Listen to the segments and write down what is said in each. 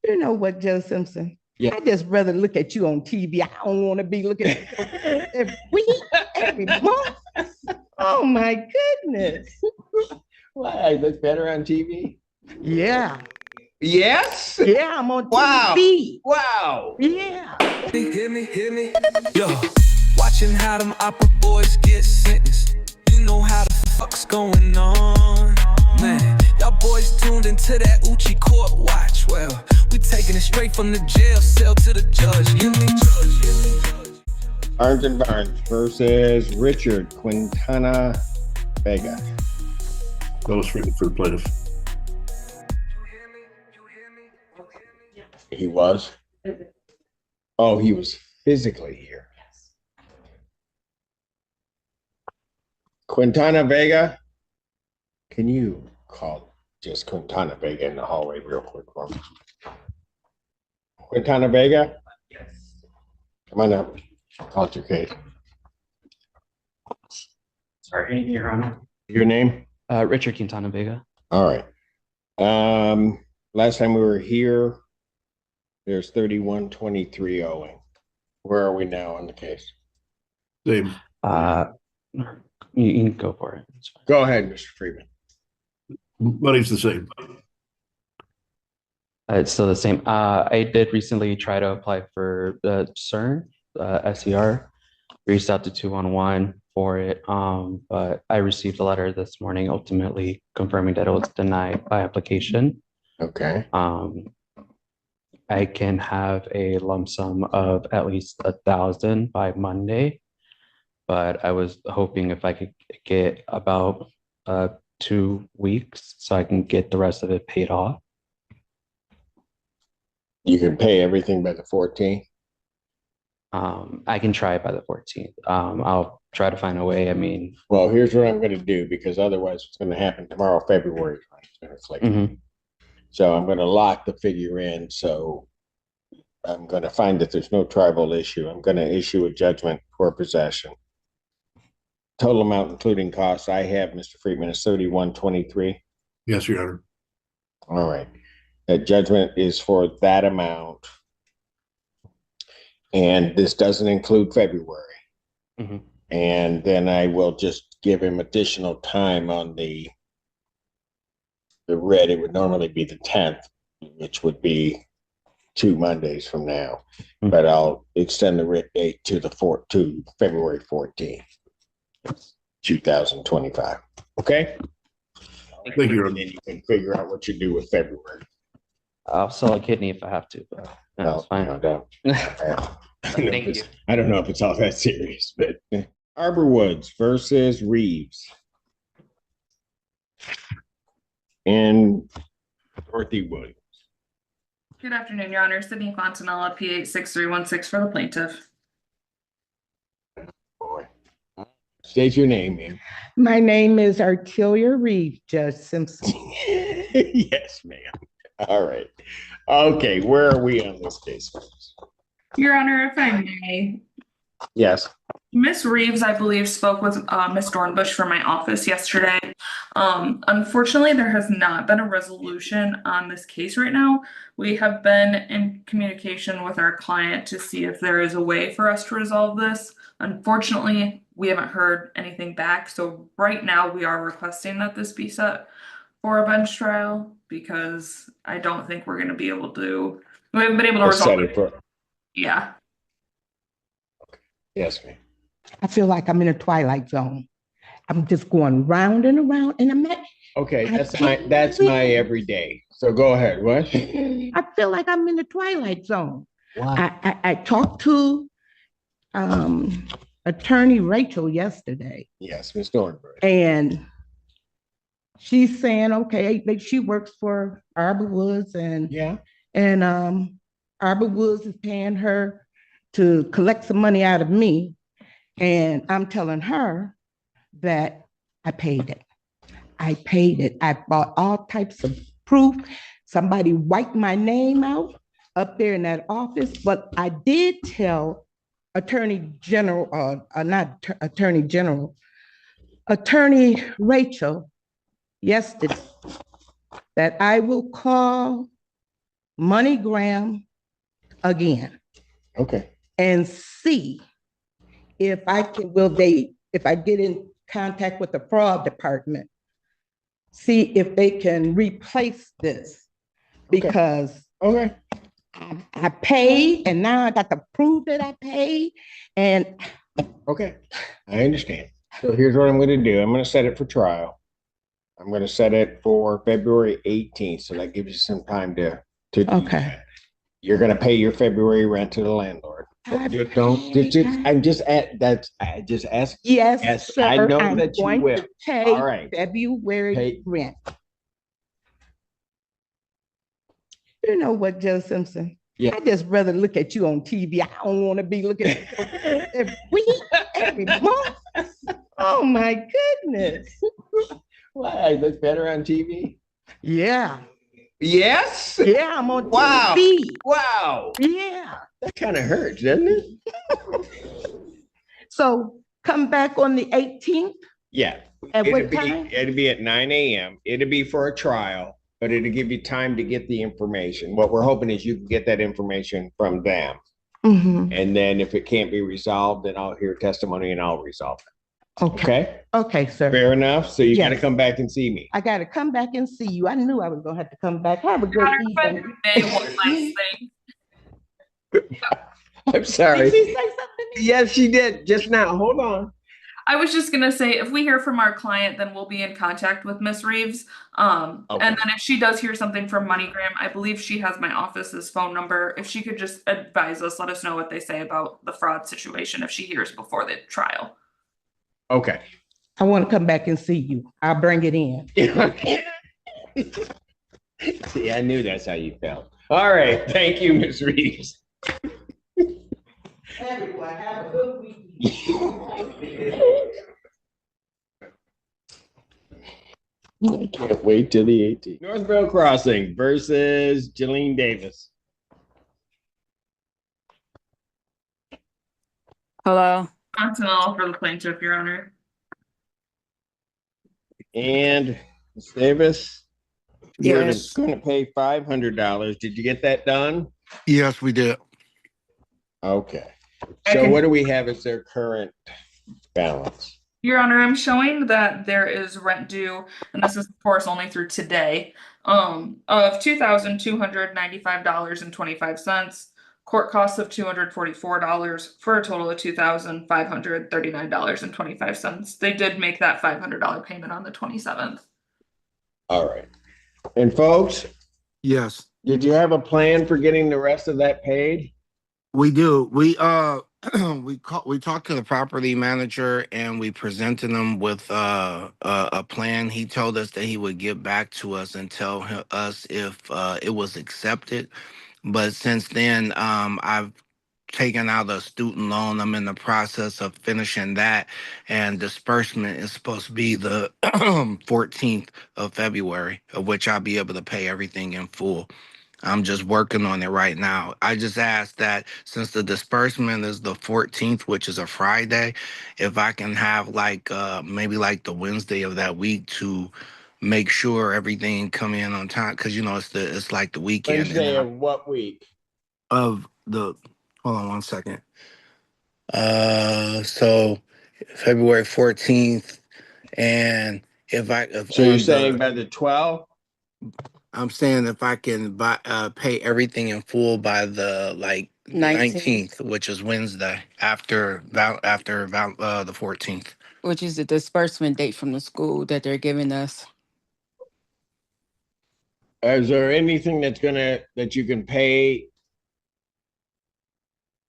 You know what, Judge Simpson? Yeah. I just rather look at you on TV. I don't want to be looking at you every week, every month. Oh my goodness. Why? I look better on TV? Yeah. Yes? Yeah, I'm on Wow. TV. Wow. Yeah. Hit me. Yo, watching how them opera boys get sentenced. You know how the fuck's going on. Man, y'all boys tuned into that Oouchie court watch. Well, we taking it straight from the jail cell to the judge. Hear me? Barnes and Barnes versus Richard Quintana Vega. That was written for the plaintiff. He was? Oh, he was physically here. Yes. Quintana Vega, can you call just Quintana Vega in the hallway real quick for me? Quintana Vega? Yes. Come on up. Call your case. Sorry, Your Honor. Your name? Richard Quintana Vega. All right. Last time we were here, there's 3123 owing. Where are we now on the case? Same. You can go for it. Go ahead, Mr. Freeman. Money's the same. It's still the same. I did recently try to apply for the CERN, SER, reached out to 211 for it, but I received a letter this morning ultimately confirming that it was denied by application. Okay. I can have a lump sum of at least 1,000 by Monday, but I was hoping if I could get about 2 weeks so I can get the rest of it paid off. You can pay everything by the 14th? I can try it by the 14th. I'll try to find a way. I mean, well, here's what I'm going to do, because otherwise what's going to happen tomorrow, February is going to So I'm going to lock the figure in. So I'm going to find that there's no tribal issue. I'm going to issue a judgment for possession. Total amount, including costs, I have, Mr. Freeman, is 3123. Yes, Your Honor. All right. That judgment is for that amount. And this doesn't include February. And then I will just give him additional time on the writ. It would normally be the 10th, which would be 2 Mondays from now. But I'll extend the writ date to February 14th, 2025. Okay? Thank you, Your And Honor. then you can figure out what you do with February. I'll sell a kidney if I have to, but that's fine. No doubt. Thank you. I don't know if it's all that serious, but Arbor Woods versus Reeves and Dorothy Williams. Good afternoon, Your Honor. Sydney Fontanella, P8 6316 for the plaintiff. Boy. State your name, ma'am. My name is Artelia Reed, Judge Simpson. Yes, ma'am. All right. Okay, where are we on this case? Your Honor, if I may, Yes. Miss Reeves, I believe, spoke with Miss Dornbush from my office yesterday. Unfortunately, there has not been a resolution on this case right now. We have been in communication with our client to see if there is a way for us to resolve this. Unfortunately, we haven't heard anything back. So right now we are requesting that this be set for a bench trial because I don't think we're going to be able to, we haven't been able to resolve it. Yeah. Yes, ma'am. I feel like I'm in a Twilight Zone. I'm just going round and around, and I'm not. Okay, that's my everyday. So go ahead. What? I feel like I'm in the Twilight Zone. Why? I talked to attorney Rachel yesterday. Yes, Miss Dornbush. And she's saying, okay, she works for Arbor Woods, and Arbor Woods is paying her to collect some money out of me. And I'm telling her that I paid it. I paid it. I bought all types of proof. Somebody wiped my name out up there in that office, but I did tell Attorney General, not Attorney General, Attorney Rachel yesterday that I will call MoneyGram again Okay. and see if if I get in contact with the fraud department, see if they can replace this because Okay. I paid and now I got to prove that I paid. And Okay. I understand. So here's what I'm going to do. I'm going to set it for trial. I'm going to set it for February 18th. So that gives you some time to do okay. that. You're going to pay your February rent to the landlord. I just ask. Yes, sir, I know I'm that you going will. to pay All right. February rent. You know what, Judge Simpson? Yeah. I just rather look at you on TV. I don't want to be looking at you every week, every month. Oh my goodness. Why? I look better on TV? Yeah. Yes? Yeah, I'm on Wow. TV. Wow. Yeah. That kind of hurts, doesn't it? So come back on the 18th? Yeah. At what time? It'd be at 9 a.m. It'd be for a trial, but it'll give you time to get the information. What we're hoping is you can get that information from them. Mm-hmm. And then if it can't be resolved, then I'll hear testimony and I'll resolve it. Okay? Okay, sir. Fair enough. So you got to Yes. come back and see me. I got to come back and see you. I knew I was going to have to come back. Have a good evening. One last thing. I'm sorry. Did she say something? Yes, she did just now. Hold on. I was just gonna say, if we hear from our client, then we'll be in contact with Miss Reeves. And then if she does hear something from MoneyGram, I believe she has my office's phone number. If she could just advise us, let us know what they say about the fraud situation if she hears before the trial. Okay. I want to come back and see you. I'll bring it in. See, I knew that's how you felt. All right. Thank you, Ms. Reeves. Everyone, have a good week. I can't wait till the 18th. Northvale Crossing versus Jillian Davis. Hello. Continental for the plaintiff, Your Honor. And Ms. Davis, you're Yes. going to pay $500. Did you get that done? Yes, we did. Okay. So what do we have as their current balance? Your Honor, I'm showing that there is rent due, and this is of course only through today, of $2,295.25. Court costs of $244 for a total of $2,539.25. They did make that $500 payment on the 27th. All right. And folks, Yes, did you have a plan for getting the rest of that paid? We do. We we talked to the property manager and we presented him with a plan. He told us that he would get back to us and tell us if it was accepted. But since then, I've taken out a student loan. I'm in the process of finishing that, and disbursement is supposed to be the 14th of February, of which I'll be able to pay everything in full. I'm just working on it right now. I just asked that since the disbursement is the 14th, which is a Friday, if I can have like maybe like the Wednesday of that week to make sure everything come in on time, because you know it's like the weekend. Wednesday of what week? Of the hold on one second. So February 14th, and if So you're saying by the 12th? I'm saying if I can pay everything in full by the 19th, which is Wednesday after the 14th. Which is the disbursement date from the school that they're giving us. Is there anything that you can pay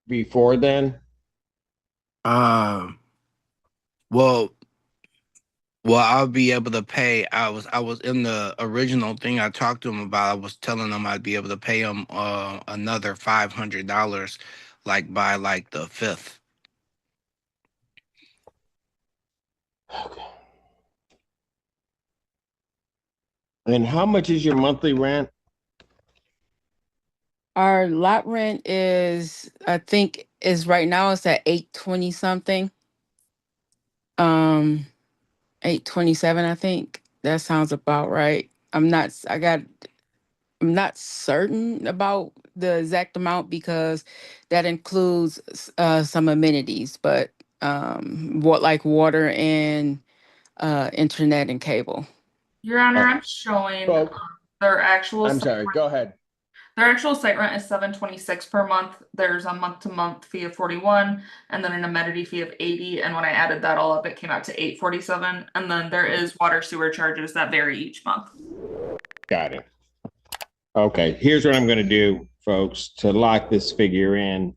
before then? Well, I'll be able to pay. I was in the original thing I talked to him about. I was telling him I'd be able to pay him another $500 by the 5th. Okay. And how much is your monthly rent? Our lot rent is, I think, is right now it's at $820 something. 827, I think. That sounds about right. I got I'm not certain about the exact amount because that includes some amenities, but what like water and internet and cable. Your Honor, Oh, I'm showing folks, their actual. I'm sorry, go ahead. Their actual site rent is $726 per month. There's a month-to-month fee of 41, and then an amenity fee of 80. And when I added that all up, it came out to 847. And then there is water sewer charges that vary each month. Got it. Okay, here's what I'm gonna do, folks, to lock this figure in.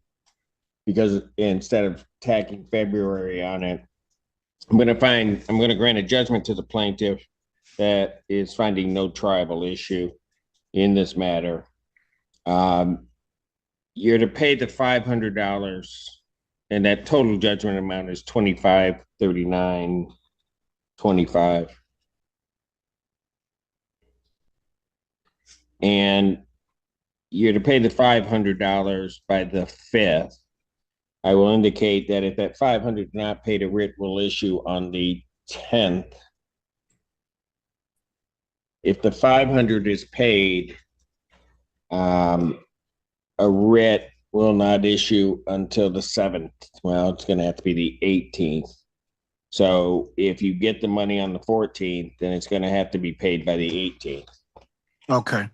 Because instead of tacking February on it, I'm gonna grant a judgment to the plaintiff that is finding no tribal issue in this matter. You're to pay the $500, and that total judgment amount is $25,39.25. And you're to pay the $500 by the 5th. I will indicate that if that 500 is not paid, a writ will issue on the 10th. If the 500 is paid, a writ will not issue until the 7th. Well, it's going to have to be the 18th. So if you get the money on the 14th, then it's going to have to be paid by the 18th. Okay.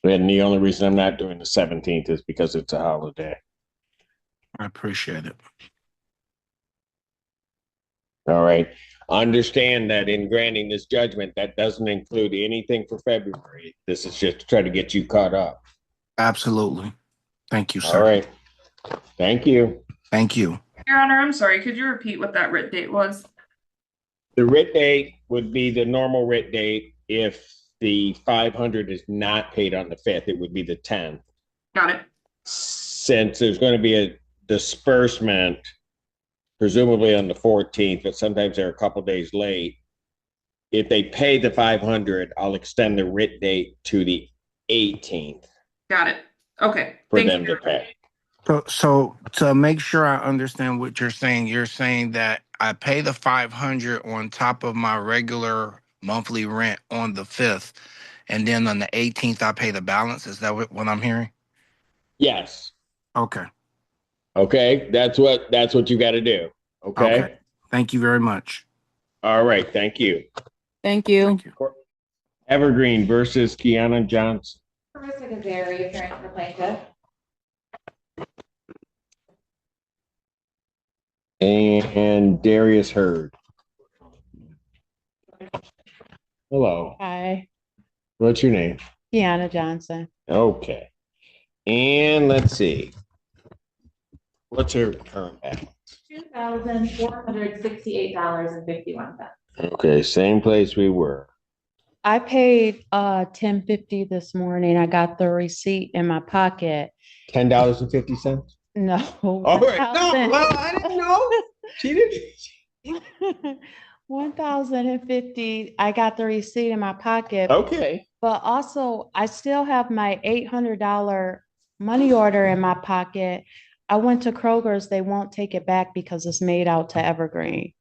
And the only reason I'm not doing the 17th is because it's a holiday. I appreciate it. All right. Understand that in granting this judgment, that doesn't include anything for February. This is just to try to get you caught up. Absolutely. Thank you, sir. All right. Thank you. Thank you. Your Honor, I'm sorry. Could you repeat what that writ date was? The writ date would be the normal writ date. If the 500 is not paid on the 5th, it would be the 10th. Got it. Since there's going to be a disbursement, presumably on the 14th, but sometimes they're a couple days late. If they pay the 500, I'll extend the writ date to the 18th Got it. Okay. for Thank them you. to pay. So to make sure I understand what you're saying that I pay the 500 on top of my regular monthly rent on the 5th, and then on the 18th I pay the balance. Is that what I'm hearing? Yes. Okay. Okay. That's what you got to do. Okay? Okay. Thank you very much. All right. Thank you. Thank you. Thank you. Evergreen versus Kiana Johnson. Carissa Gazari, appearing for plaintiff. And Darius Hurd. Hello. Hi, What's your name? Kiana Johnson. Okay. And let's see. What's her current balance? $2,468.51. Okay, same place we were. I paid $10.50 this morning. I got the receipt in my pocket. $10.50. No. All right. No, well, I didn't know. She didn't. 1,050. I got the receipt in my pocket. Okay. But also I still have my $800 money order in my pocket. I went to Kroger's. They won't take it back because it's made out to Evergreen.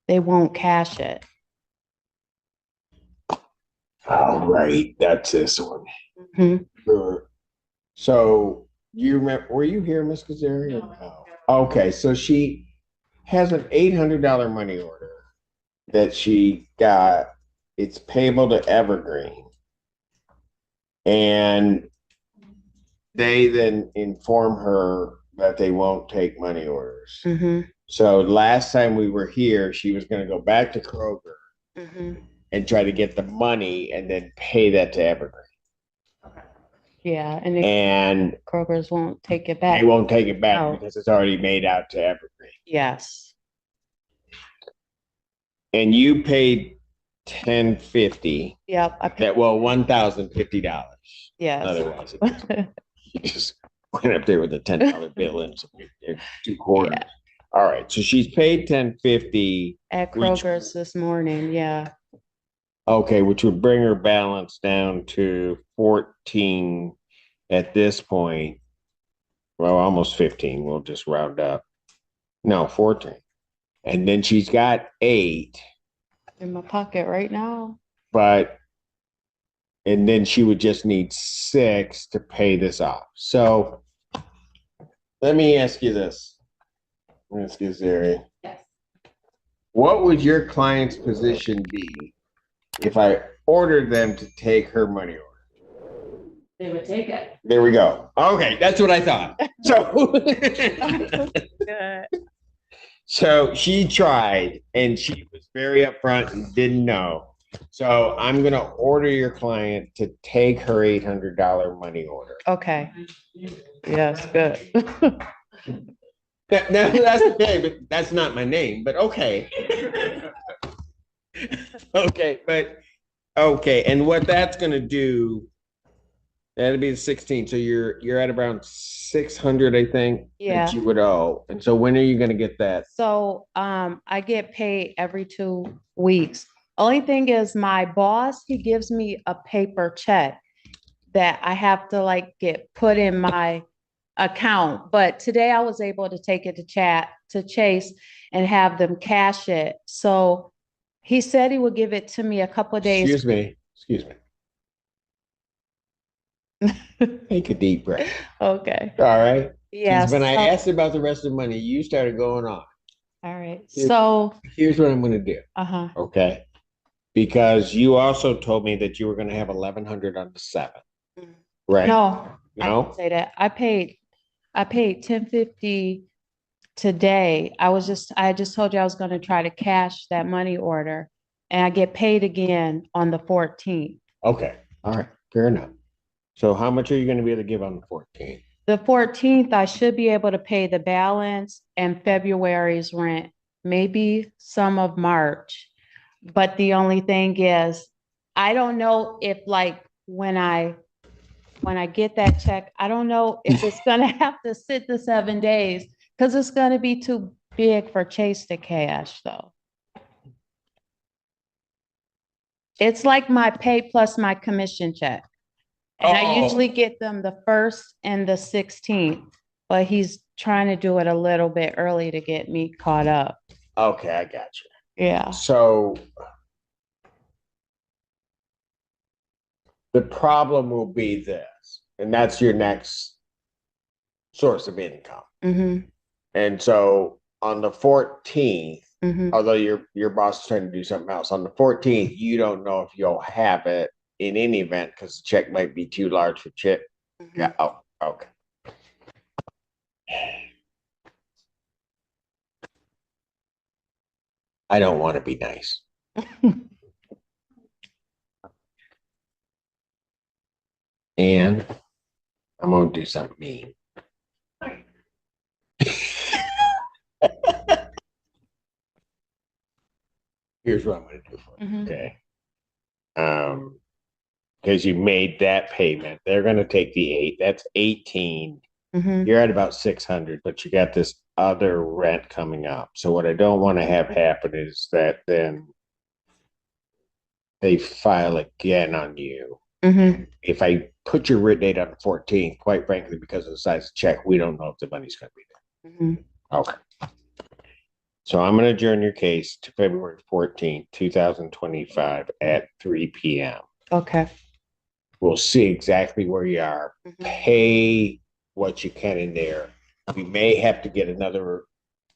They won't cash it. All right. That's this one. Mhm. Sure. So you remember, were you here, Miss Kazari? No. Okay. So she has an $800 money order that she got. It's payable to Evergreen. And they then inform her that they won't take money orders. Mhm. So last time we were here, she was going to go back to Kroger Mhm. and try to get the money and then pay that to Evergreen. Yeah, And Kroger's won't take it back. they won't take it back No. because it's already made out to Evergreen. Yes. And you paid $10.50. Yep. I paid. $1,050. Yes. Otherwise, you just went up there with a $10 bill and two quarters. Yeah. All right, so she's paid $10.50 At Which- Kroger's this morning. Yeah. Okay, which would bring her balance down to 14 at this point. Well, almost 15. We'll just round up. No, 14. And then she's got 8, In my pocket right now. but And then she would just need 6 to pay this off. So let me ask you this. Let's get Zeri. Yes. What would your client's position be if I ordered them to take her money order? They would take it. There we go. Okay, that's what I thought. So, Good. so she tried and she was very upfront and didn't know. So I'm gonna order your client to take her $800 money order. Okay. Yes, good. Now, that's okay, but that's not my name, but okay. Okay, but okay, and what that's gonna do, that'll be the 16th. So you're at around 600, I think. Yeah. That you would owe. And so when are you gonna get that? So, I get paid every 2 weeks. Only thing is my boss, he gives me a paper check that I have to like get put in my account. But today I was able to take it to Chase and have them cash it. So he said he would give it to me a couple of days. Excuse me. Take a deep breath. Okay. All right. Yeah. When I so- asked about the rest of the money, you started going on. All right. Here- So, Here's what I'm gonna do. uh-huh. Okay. Because you also told me that you were gonna have 1,100 on the 7th. Right? No, I No? didn't say that. I paid 1050 today. I just told you I was gonna try to cash that money order and I get paid again on the 14th. Okay. All right. Fair enough. So how much are you gonna be able to give on the 14th? The 14th, I should be able to pay the balance and February's rent, maybe some of March. But the only thing is, I don't know if like when I get that check, I don't know if it's gonna have to sit the 7 days because it's gonna be too big for Chase to cash though. It's like my pay plus my commission check. And I Oh. usually get them the 1st and the 16th, but he's trying to do it a little bit early to get me caught up. Okay, I got you. Yeah. So the problem will be this, and that's your next source of income. Mm-hmm. And so on the 14th, Mm-hmm. although your boss is trying to do something else, on the 14th, you don't know if you'll have it in any event because the check might be too large for Chip. Yeah. Oh, okay. I don't want to be nice. And I'm gonna do something mean. Here's what I'm gonna do for you, Mhm. okay? Because you made that payment, they're gonna take the 8, that's 18. Mm-hmm. You're at about 600, but you got this other rent coming up. So what I don't want to have happen is that then they file again on you. Mm-hmm. If I put your writ date on the 14th, quite frankly, because of the size of the check, we don't know if the money's going to be there. Mm-hmm. Okay. So I'm going to adjourn your case to February 14th, 2025 at 3 p.m. Okay. We'll see exactly where you are. Mhm. Pay what you can in there. We may have to get another,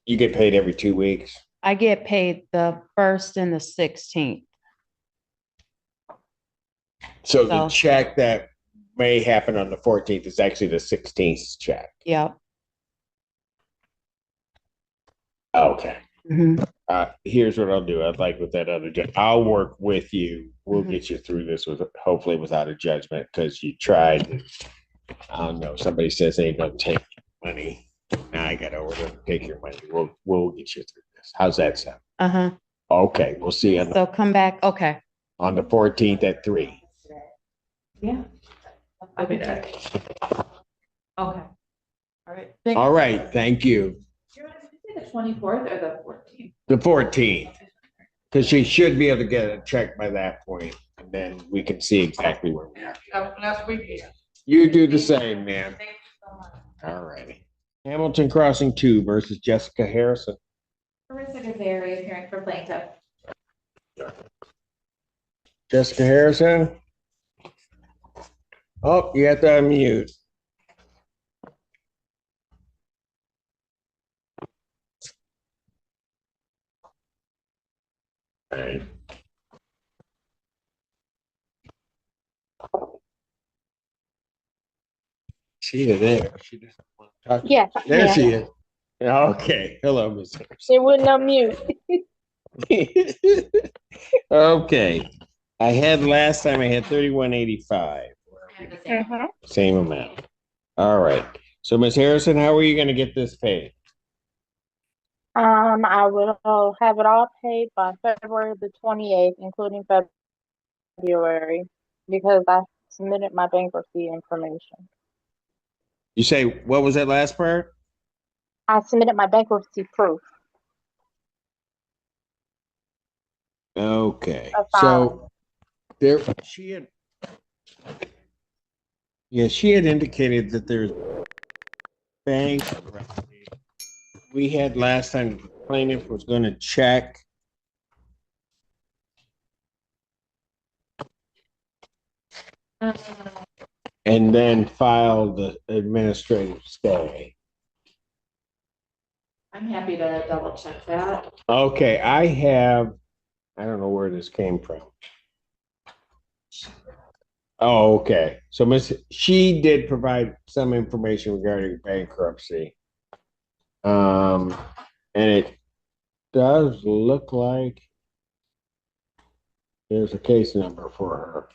you get paid every 2 weeks. I get paid the 1st and the 16th. So the So- check that may happen on the 14th is actually the 16th check. Yep. Okay. Mm-hmm. Here's what I'll do. I'd like with that other judge, I'll work with you. We'll Mhm. get you through this with hopefully without a judgment because you tried. And, I don't know. Somebody says they ain't gonna take money. Now I gotta order them to take your money. We'll get you through this. How's that sound? Uh-huh. Okay, we'll see you So come back. Okay. on the 14th at 3. Yeah. I'll be there. Okay. All right. All right, thank you. Do you want to say the 24th or the 14th? The 14th. Because she should be able to get a check by that point, and then we can see exactly where we are. Last week. You do the same, man. Thank you so much. All righty. Hamilton Crossing 2 versus Jessica Harrison. Marissa Gazari appearing for plaintiff. Jessica Harrison, Oh, you have to unmute. All right. She is there. She doesn't want to talk. Yes, There yeah. she is. Okay. Hello, Miss It wouldn't unmute. Okay. I had last time I had 3185. Mhm. Same amount. All right. So Miss Harrison, how are you going to get this paid? I will have it all paid by February the 28th, including February, because I submitted my bankruptcy information. You say, what was that last part? I submitted my bankruptcy proof. Okay. Of filing. So there she had she had indicated that there's bankruptcy. We had last time the plaintiff was going to check. And then file the administrative stay. I'm happy to double check that. Okay, I don't know where this came from. Oh, okay. So she did provide some information regarding bankruptcy. And it does look like there's a case number for her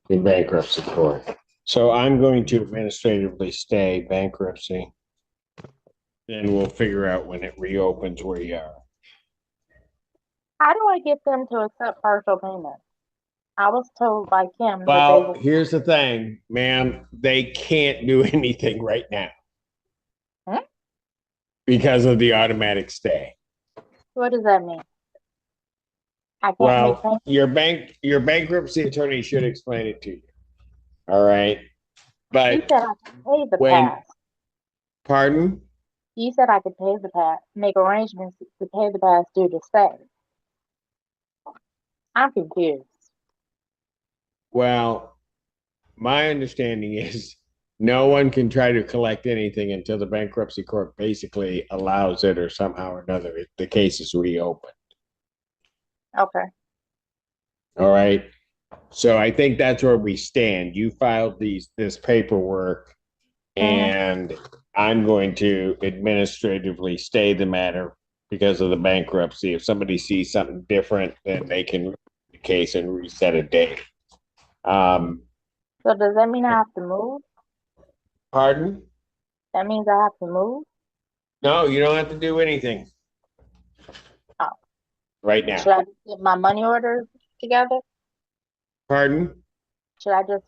in bankruptcy court. So I'm going to administratively stay bankruptcy. Then we'll figure out when it reopens where you are. How do I get them to accept partial payment? I was told by Kim that they Well, would. here's the thing, ma'am, they can't do anything right now. Hmm? Because of the automatic stay. What does that mean? I can't make Well, payments? your bankruptcy attorney should explain it to you. All right. You But said I could pay the when, past. pardon? You said I could pay the past, make arrangements to pay the past due to stay. I'm confused. Well, my understanding is no one can try to collect anything until the bankruptcy court basically allows it or somehow or another the case is reopened. Okay. All right. So I think that's where we stand. You filed this paperwork, and I'm going to administratively stay the matter because of the bankruptcy. If somebody sees something different, then they can the case and reset a date. So does that mean I have to move? Pardon? That means I have to move? No, you don't have to do anything. Oh. Right now. Should I just get my money orders together? Pardon? Can I get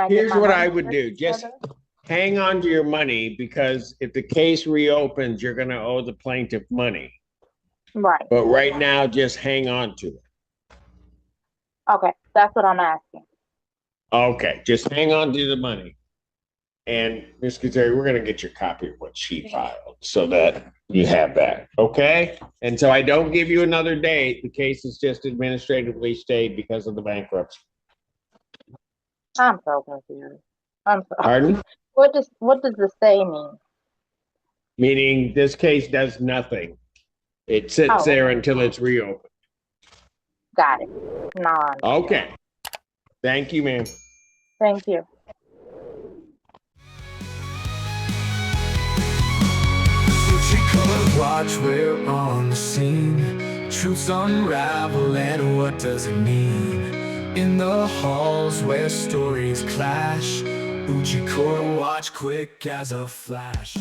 Here's my what money I would orders do. Just together? hang on to your money, because if the case reopens, you're going to owe the plaintiff money. Right. But right now, just hang on to it. Okay, that's what I'm asking. Okay, just hang on to the money. And Ms. Kazari, we're going to get your copy of what she filed so that you have that. Okay? And so I don't give you another date. The case is just administratively stayed because of the bankruptcy. I'm so confused. I'm sorry. Pardon? What does the stay mean? Meaning this case does nothing. It sits there until it's reopened. Got it. No. Okay. Thank you, ma'am. Thank you. Color watch, we're on the scene. Truths unravel, and what does it mean? In the halls where stories clash, Oouchie court watch quick as a flash.